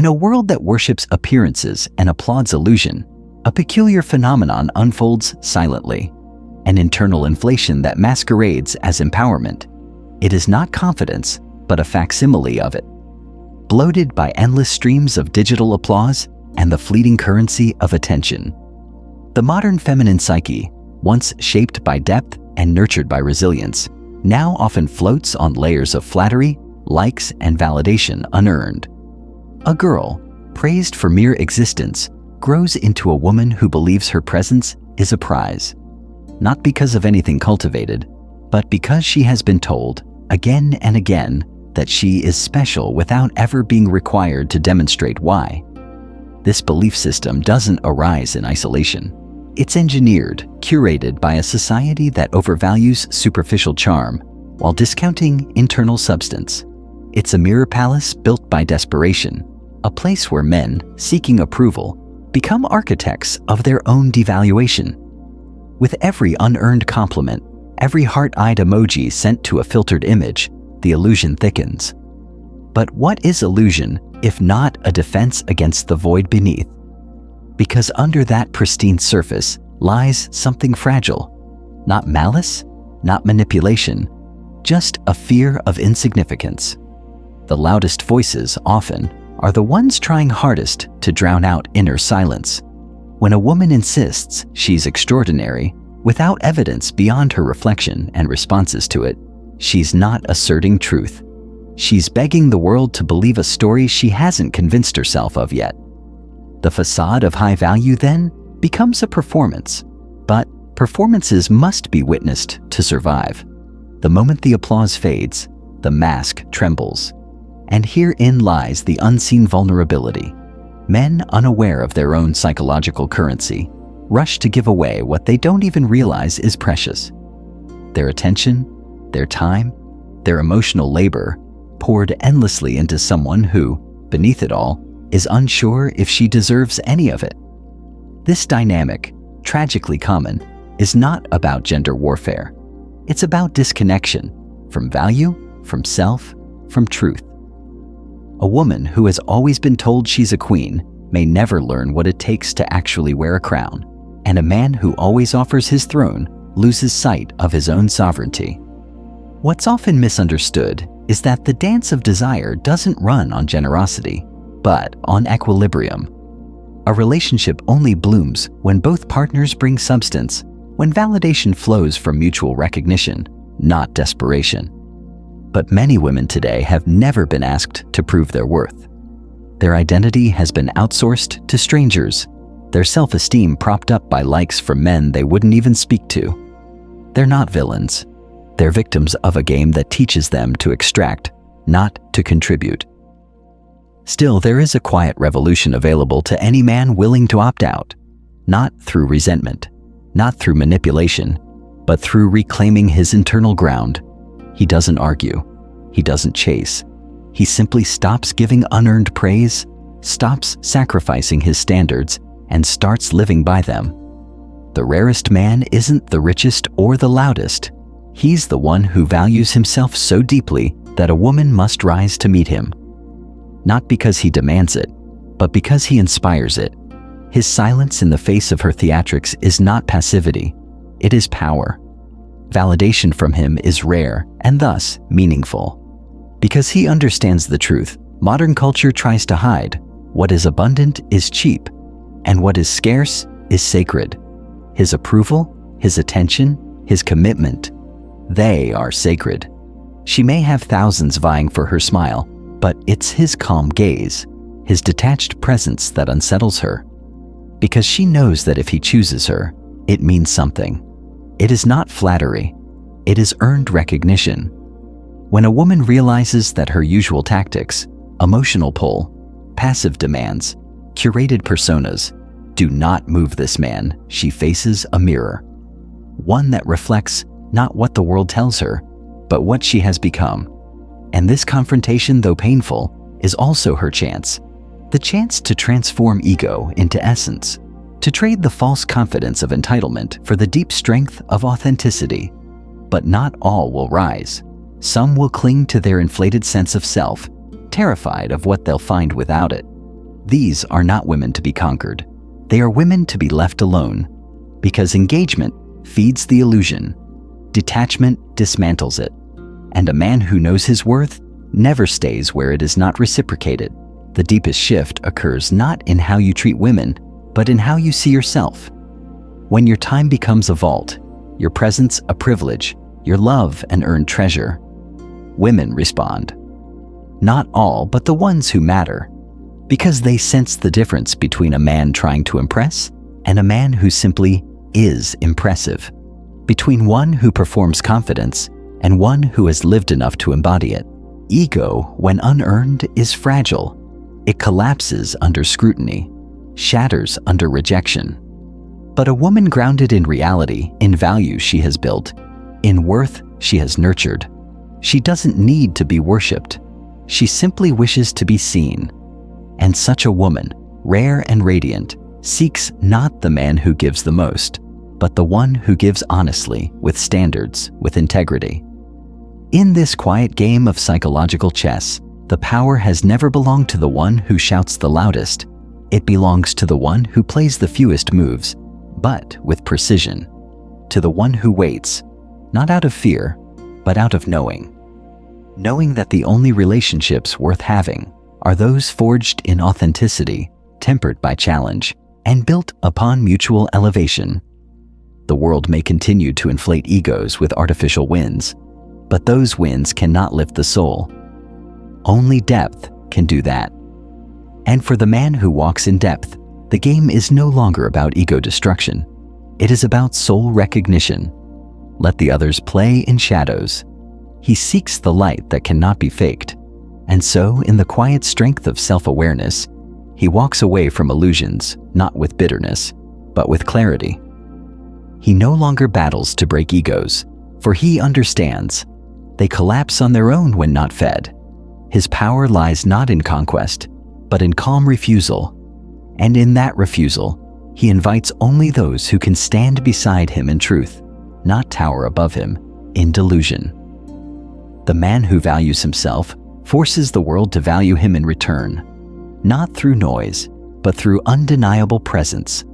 In a world that worships appearances and applauds illusion, a peculiar phenomenon unfolds silently, an internal inflation that masquerades as empowerment. It is not confidence, but a facsimile of it, bloated by endless streams of digital applause and the fleeting currency of attention. The modern feminine psyche, once shaped by depth and nurtured by resilience, now often floats on layers of flattery, likes, and validation unearned. A girl, praised for mere existence, grows into a woman who believes her presence is a prize, not because of anything cultivated, but because she has been told, again and again, that she is special without ever being required to demonstrate why. This belief system doesn't arise in isolation. It's engineered, curated by a society that overvalues superficial charm while discounting internal substance. It's a mirror palace built by desperation, a place where men, seeking approval, become architects of their own devaluation. With every unearned compliment, every heart-eyed emoji sent to a filtered image, the illusion thickens. But what is illusion if not a defense against the void beneath? Because under that pristine surface lies something fragile. Not malice, not manipulation, just a fear of insignificance. The loudest voices often are the ones trying hardest to drown out inner silence. When a woman insists she's extraordinary, without evidence beyond her reflection and responses to it, she's not asserting truth. She's begging the world to believe a story she hasn't convinced herself of yet. The facade of high value then becomes a performance, but performances must be witnessed to survive. The moment the applause fades, the mask trembles. And herein lies the unseen vulnerability. Men, unaware of their own psychological currency, rush to give away what they don't even realize is precious. Their attention, their time, their emotional labor, poured endlessly into someone who, beneath it all, is unsure if she deserves any of it. This dynamic, tragically common, is not about gender warfare. It's about disconnection from value, from self, from truth. A woman who has always been told she's a queen may never learn what it takes to actually wear a crown, and a man who always offers his throne loses sight of his own sovereignty. What's often misunderstood is that the dance of desire doesn't run on generosity, but on equilibrium. A relationship only blooms when both partners bring substance, when validation flows from mutual recognition, not desperation. But many women today have never been asked to prove their worth. Their identity has been outsourced to strangers, their self-esteem propped up by likes from men they wouldn't even speak to. They're not villains. They're victims of a game that teaches them to extract, not to contribute. Still, there is a quiet revolution available to any man willing to opt out, not through resentment, not through manipulation, but through reclaiming his internal ground. He doesn't argue. He doesn't chase. He simply stops giving unearned praise, stops sacrificing his standards, and starts living by them. The rarest man isn't the richest or the loudest. He's the one who values himself so deeply that a woman must rise to meet him. Not because he demands it, but because he inspires it. His silence in the face of her theatrics is not passivity. It is power. Validation from him is rare and thus meaningful. Because he understands the truth, modern culture tries to hide. What is abundant is cheap, and what is scarce is sacred. His approval, his attention, his commitment, they are sacred. She may have thousands vying for her smile, but it's his calm gaze, his detached presence that unsettles her. Because she knows that if he chooses her, it means something. It is not flattery. It is earned recognition. When a woman realizes that her usual tactics, emotional pull, passive demands, curated personas, do not move this man, she faces a mirror. One that reflects not what the world tells her, but what she has become. And this confrontation, though painful, is also her chance. The chance to transform ego into essence, to trade the false confidence of entitlement for the deep strength of authenticity. But not all will rise. Some will cling to their inflated sense of self, terrified of what they'll find without it. These are not women to be conquered. They are women to be left alone, because engagement feeds the illusion, detachment dismantles it, and a man who knows his worth never stays where it is not reciprocated. The deepest shift occurs not in how you treat women, but in how you see yourself. When your time becomes a vault, your presence a privilege, your love an earned treasure, women respond. Not all, but the ones who matter, because they sense the difference between a man trying to impress and a man who simply is impressive, between one who performs confidence and one who has lived enough to embody it. Ego, when unearned, is fragile. It collapses under scrutiny, shatters under rejection. But a woman grounded in reality, in values she has built, in worth she has nurtured, she doesn't need to be worshipped. She simply wishes to be seen. And such a woman, rare and radiant, seeks not the man who gives the most, but the one who gives honestly, with standards, with integrity. In this quiet game of psychological chess, the power has never belonged to the one who shouts the loudest. It belongs to the one who plays the fewest moves, but with precision. To the one who waits, not out of fear, but out of knowing. Knowing that the only relationships worth having are those forged in authenticity, tempered by challenge, and built upon mutual elevation. The world may continue to inflate egos with artificial winds, but those winds cannot lift the soul. Only depth can do that. And for the man who walks in depth, the game is no longer about ego destruction. It is about soul recognition. Let the others play in shadows. He seeks the light that cannot be faked. And so, in the quiet strength of self-awareness, he walks away from illusions, not with bitterness, but with clarity. He no longer battles to break egos, for he understands they collapse on their own when not fed. His power lies not in conquest, but in calm refusal. And in that refusal, he invites only those who can stand beside him in truth, not tower above him in delusion. The man who values himself forces the world to value him in return, not through noise, but through undeniable presence.